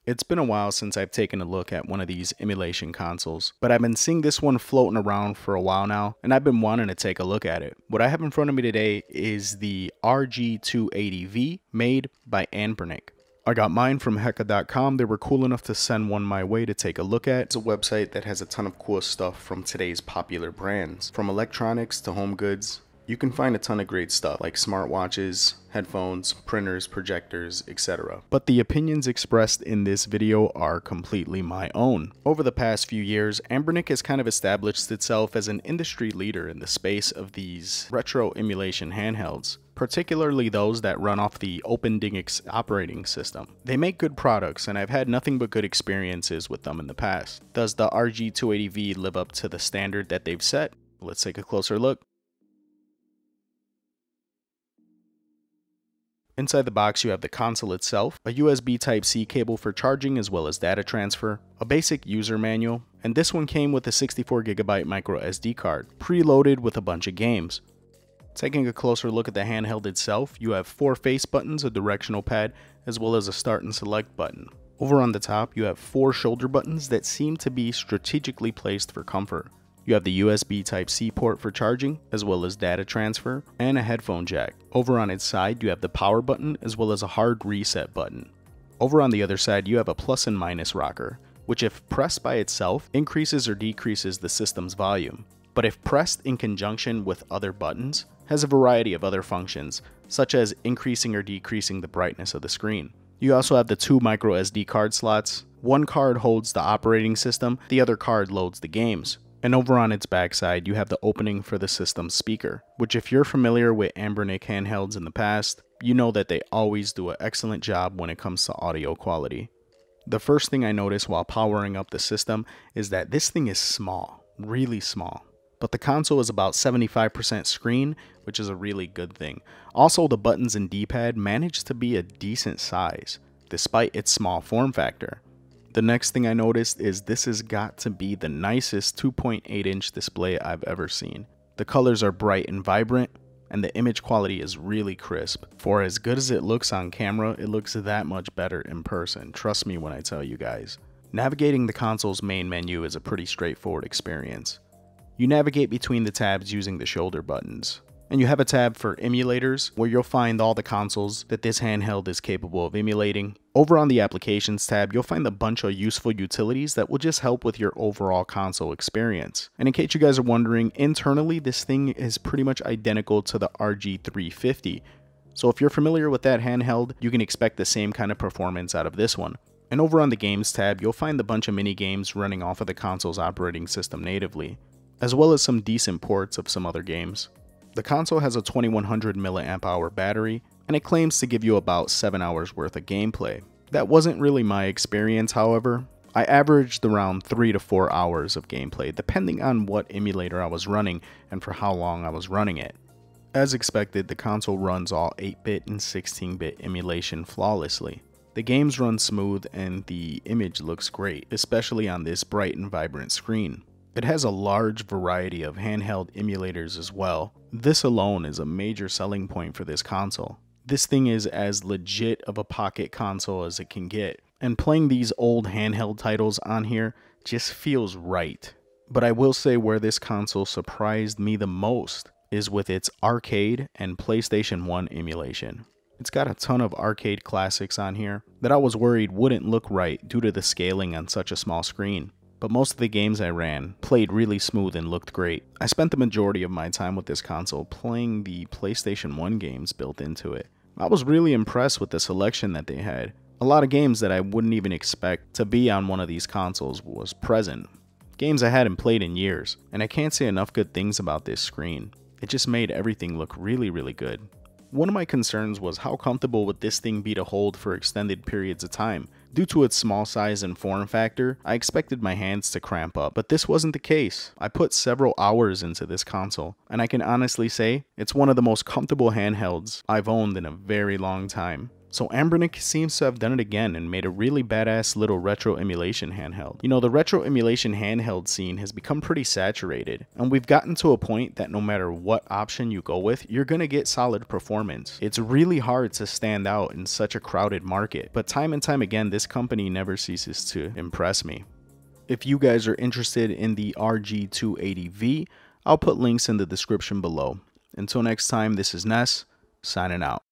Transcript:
It's been a while since I've taken a look at one of these emulation consoles, but I've been seeing this one floating around for a while now, and I've been wanting to take a look at it. What I have in front of me today is the RG280V made by Anbernic. I got mine from Hekka.com. They were cool enough to send one my way to take a look at. It's a website that has a ton of cool stuff from today's popular brands. From electronics to home goods, you can find a ton of great stuff like smartwatches, headphones, printers, projectors, etc. But the opinions expressed in this video are completely my own. Over the past few years, Anbernic has kind of established itself as an industry leader in the space of these retro emulation handhelds, particularly those that run off the OpenDingX operating system. They make good products, and I've had nothing but good experiences with them in the past. Does the RG280V live up to the standard that they've set? Let's take a closer look. Inside the box, you have the console itself, a USB Type-C cable for charging as well as data transfer, a basic user manual, and this one came with a 64GB micro SD card, preloaded with a bunch of games. Taking a closer look at the handheld itself, you have 4 face buttons, a directional pad, as well as a start and select button. Over on the top, you have 4 shoulder buttons that seem to be strategically placed for comfort. You have the USB Type-C port for charging, as well as data transfer, and a headphone jack. Over on its side, you have the power button, as well as a hard reset button. Over on the other side, you have a plus and minus rocker, which if pressed by itself, increases or decreases the system's volume. But if pressed in conjunction with other buttons, has a variety of other functions, such as increasing or decreasing the brightness of the screen. You also have the 2 micro SD card slots. One card holds the operating system, the other card loads the games. And over on its backside, you have the opening for the system's speaker, which if you're familiar with Anbernic handhelds in the past, you know that they always do an excellent job when it comes to audio quality. The first thing I noticed while powering up the system is that this thing is small, really small. But the console is about 75% screen, which is a really good thing. Also, the buttons and D-pad manage to be a decent size, despite its small form factor. The next thing I noticed is this has got to be the nicest 2.8-inch display I've ever seen. The colors are bright and vibrant, and the image quality is really crisp. For as good as it looks on camera, it looks that much better in person. Trust me when I tell you guys. Navigating the console's main menu is a pretty straightforward experience. You navigate between the tabs using the shoulder buttons. And you have a tab for emulators, where you'll find all the consoles that this handheld is capable of emulating. Over on the Applications tab, you'll find a bunch of useful utilities that will just help with your overall console experience. And in case you guys are wondering, internally this thing is pretty much identical to the RG350. So if you're familiar with that handheld, you can expect the same kind of performance out of this one. And over on the Games tab, you'll find a bunch of mini games running off of the console's operating system natively, as well as some decent ports of some other games. The console has a 2100 mAh battery, and it claims to give you about 7 hours worth of gameplay. That wasn't really my experience, however. I averaged around 3 to 4 hours of gameplay, depending on what emulator I was running and for how long I was running it. As expected, the console runs all 8-bit and 16-bit emulation flawlessly. The games run smooth and the image looks great, especially on this bright and vibrant screen. It has a large variety of handheld emulators as well. This alone is a major selling point for this console. This thing is as legit of a pocket console as it can get, and playing these old handheld titles on here just feels right. But I will say where this console surprised me the most is with its arcade and PlayStation 1 emulation. It's got a ton of arcade classics on here that I was worried wouldn't look right due to the scaling on such a small screen. But most of the games I ran played really smooth and looked great. I spent the majority of my time with this console playing the PlayStation 1 games built into it. I was really impressed with the selection that they had. A lot of games that I wouldn't even expect to be on one of these consoles was present. Games I hadn't played in years, and I can't say enough good things about this screen. It just made everything look really, really good. One of my concerns was how comfortable would this thing be to hold for extended periods of time. Due to its small size and form factor, I expected my hands to cramp up, but this wasn't the case. I put several hours into this console, and I can honestly say it's one of the most comfortable handhelds I've owned in a very long time. So Anbernic seems to have done it again and made a really badass little retro emulation handheld. You know, the retro emulation handheld scene has become pretty saturated, and we've gotten to a point that no matter what option you go with, you're gonna get solid performance. It's really hard to stand out in such a crowded market, but time and time again, this company never ceases to impress me. If you guys are interested in the RG280V, I'll put links in the description below. Until next time, this is Ness, signing out.